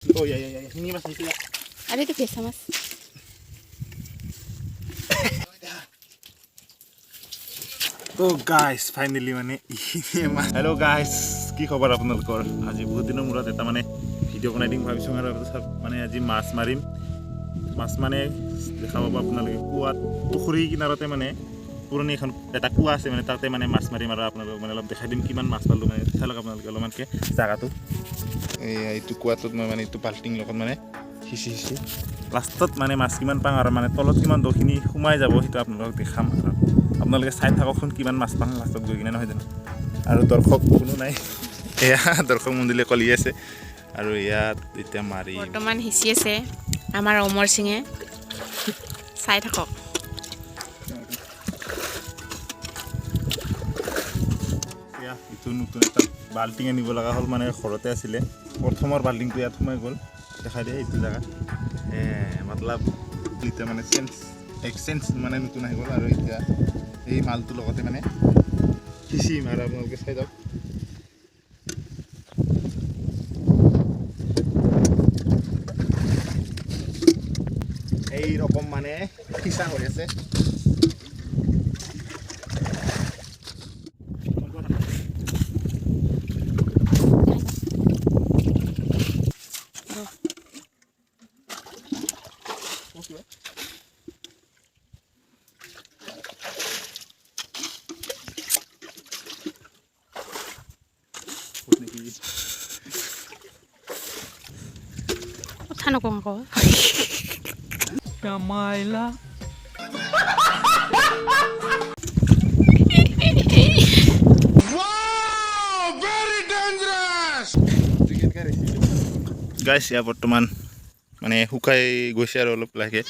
Oh iya iya iya, ini mas itu ya. Ada itu biasa mas. Oh guys, finally মানে hello' guys কি খবৰ আপোনালোকৰ আজি বহুত দিনৰ মূৰত এটা মানে ভিডিঅ' বনাই দিম ভাবিছোঁ আৰু মানে আজি মাছ মাৰিম মাছ মানে দেখা পাব আপোনালোকে কুৱাত পুখুৰী কিনাৰতে মানে পুৰণি এখন এটা কুৱা আছে মানে তাতে মানে মাছ মাৰিম আৰু আপোনালোকক মানে অলপ দেখাই দিম কিমান মাছ পালোঁ মানে চাই লওক আপোনালোকে অলপমানকৈ জাগাটো এইটো কুৱাটোত মই মানে এইটো বাল্টিং লগত মানে সিঁচি লাষ্টত মানে মাছ কিমান পাওঁ আৰু মানে তলত কিমান দখিনি সোমাই যাব সেইটো আপোনালোকক দেখাম আৰু আপোনালোকে চাই থাককচোন কিমান মাছ পাওঁ লাষ্টত গৈ কিনে নহয় জানো আৰু দৰ্শক কোনো নাই এয়া দৰ্শক মন্দিৰে কলি আছে আৰু ইয়াত এতিয়া মাৰি বৰ্তমান সিঁচি আছে আমাৰ অমৰ সিঙে চাই থাকক ইটো নতুন এটা বাল্টিং আনিব লগা হ'ল মানে ঘৰতে আছিলে প্ৰথমৰ বাল্টিংটো ইয়াত সোমাই গ'ল দেখাই দিয়ে এইটো জেগা মতলব এতিয়া মানে এক্সচেঞ্জ মানে নতুন আহি গ'ল আৰু এতিয়া এই মালটোৰ লগতে মানে সিঁচিম আৰু আপোনালোকে চাই যাওক এই ৰকম মানে সিঁচা হৈ আছে কথা নকওঁ আকৌ Yamaila. গাইছ ইয়াৰ বৰ্তমান মানে শুকাই গৈছে আৰু অলপ লাহে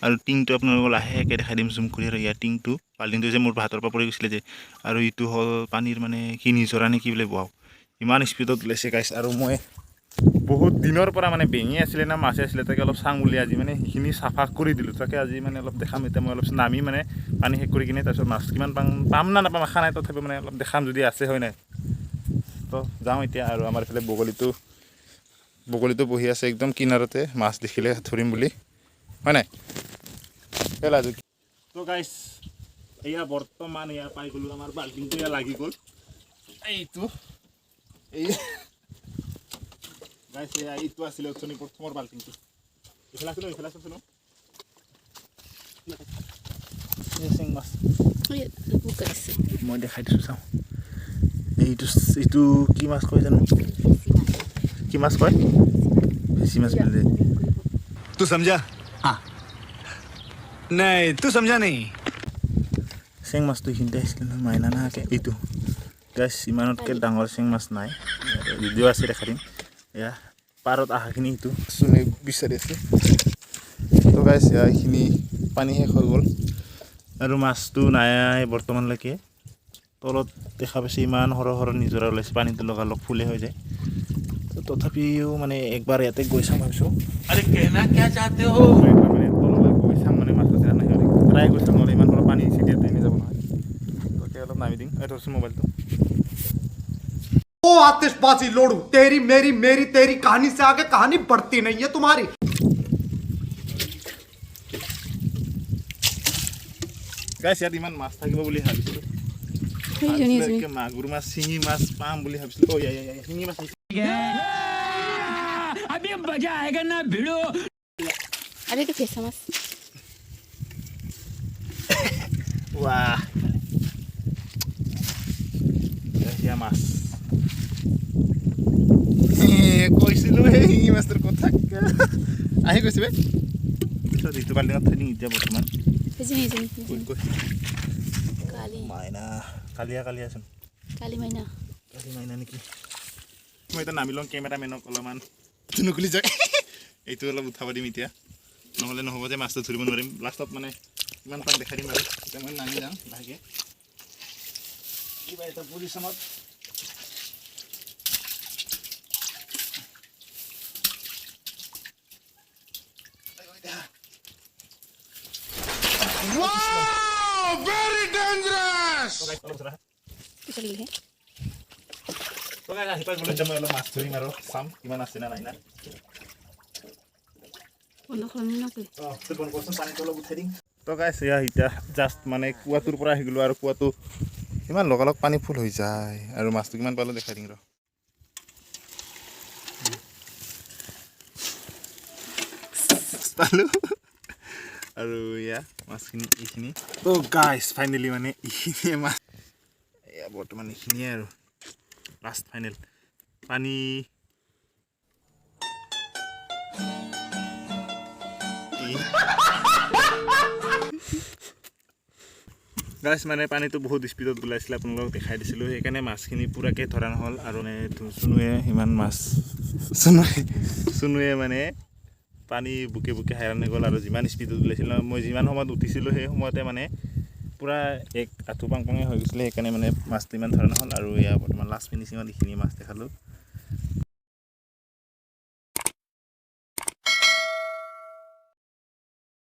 আৰু টিংটো আপোনালোকক লাহেকৈ দেখাই দিম জুম কৰি আৰু ইয়াৰ টিংটো বাল্টিংটো যে মোৰ হাতৰ পৰা পৰি গৈছিলে যে আৰু ইটো হ'ল পানীৰ মানে কি নিজৰা নে কি বোলে ৱাও ইমান স্পীডত ওলাইছে গাইছ আৰু মই বহুত দিনৰ পৰা মানে বেঙি আছিলে না মাছে আছিলে তাকে অলপ চাং বুলি আজি মানে সেইখিনি চাফা কৰি দিলোঁ তাকে আজি মানে অলপ দেখাম এতিয়া মই অলপ নামি মানে পানী শেষ কৰি কিনে তাৰপিছত মাছ কিমান পাম না নাপাম আশা নাই তথাপি মানে অলপ দেখাম যদি আছে হয় নাই তো যাওঁ এতিয়া আৰু আমাৰ এইফালে বগলীটো বহি আছে একদম কিনাৰতে মাছ দেখিলে ধৰিম বুলি হয় নাই পেলাজু তো গাইছ এয়া বৰ্তমান এয়া পাই গ'লোঁ আমাৰ বাল্টিংটো এয়া লাগি গ'ল এইটো এই গাইছ এয়া এইটো আছিলে অথনি প্ৰথমৰ বাল্টিংটো এইফালে আছিলোঁ চেং মাছ মই দেখাই দিছোঁ চাওঁ এইটো কি মাছ কয় জানো কি মাছ কয় বেছি মাছ বুলি तू समझा हाँ नहीं तू समझा नहीं চেং মাছটো এইখিনিতে আহিছিলে নহয় মাইনা নাহাকে এইটো গাইছ ইমানতকৈ ডাঙৰ চেং মাছ নাই ভিডিঅ' আছে দেখাই দিম এয়া পাৰত আহাখিনি এইটো চুনে বিচাৰি আছে তো গাইছ এইখিনি পানী শেষ হৈ গ'ল আৰু মাছটো নাই বৰ্তমানলৈকে তলত দেখা পাইছে ইমান সৰহ নিজৰা ওলাইছে পানীটো লগালগ ফুলে হৈ যায় তথাপিও মানে একবাৰ ইয়াতে গৈ চাম ভাবিছোঁ अरे कहना क्या चाहते हो একবাৰ মানে তললৈ গৈ চাম মানে মাছ আছে নাই ট্ৰাই কৰি চাম নহ'লে ইমান সৰহ পানী চিটিয়াতে এনে যাব নহয় তাকে অলপ নামি দিম এই থৈছোঁ মোবাইলটো ओ आतिशबाजी लोड़ू तेरी मेरी मेरी तेरी कहानी से आगे कहानी बढ़ती नहीं है तुम्हारी গাইছ ইয়াত ইমান মাছ থাকিব বুলি ভাবিছিলোঁ মাগুৰ মাছ শিঙি মাছ পাম বুলি ভাবিছিলোঁ অ শিঙি মাছ अभी मजा आएगा ना भिड़ो ada itu biasa mas ৱাহ এয়া মাছ কৈছিলোঁ সেই শিঙি মাছটোৰ কথা আহি গৈছে বে পিছত ইটো বাল্টিঙত থৈ দিম এতিয়া বৰ্তমান kali মাইনা কালিয়াচোন kali mana কালি মাইনা নেকি মই এতিয়া নামি লওঁ কেমেৰামেনক অলপমান নুকুলি যাক এইটো অলপ উঠাব দিম এতিয়া নহ'লে নহ'ব যে মাছটো ধৰিব নোৱাৰিম লাষ্টত মানে ইমান টান দেখাই দিম আৰু এতিয়া মই নামি যাম লাহেকৈ কিবা এটা পজিশ্যনত very dangerous তো গাইজ আহি পাই গ'লো এতিয়া মই অলপ মাছ ধৰিম আৰু চাম কিমান আছে না নাই না পানীটো অলপ উঠাই দিম তো গাইছ এয়া এতিয়া জাষ্ট মানে কুৱাটোৰ পৰা আহি গ'লোঁ আৰু কুৱাটো ইমান লগালগ পানী ফুল হৈ যায় আৰু মাছটো কিমান পালোঁ দেখাই দিম ৰ পালোঁ আৰু এয়া মাছখিনি এইখিনি তো গাইছ ফাইনেলি মানে এইখিনিয়ে মাছ এয়া বৰ্তমান এইখিনিয়ে আৰু লাষ্ট ফাইনেল পানী গাছ মানে পানীটো বহুত স্পীডত ওলাইছিলে আপোনালোকক দেখাই দিছিলোঁ সেইকাৰণে মাছখিনি পূৰাকৈ ধৰা নহ'ল আৰু মানে চুনুৱে সিমান মাছ চুনুৱে মানে পানী বুকে বুকে হাইৰাণ হৈ গ'ল আৰু যিমান স্পীডত ওলাইছিল মই যিমান সময়ত উঠিছিলোঁ সেই সময়তে মানে পূৰা এক আঁঠু পাং পাঙে হৈ গৈছিলে সেইকাৰণে মানে মাছটো ইমান ধৰা নহ'ল আৰু এয়া বৰ্তমান লাষ্ট ফিনিচিঙত এইখিনি মাছ দেখালোঁ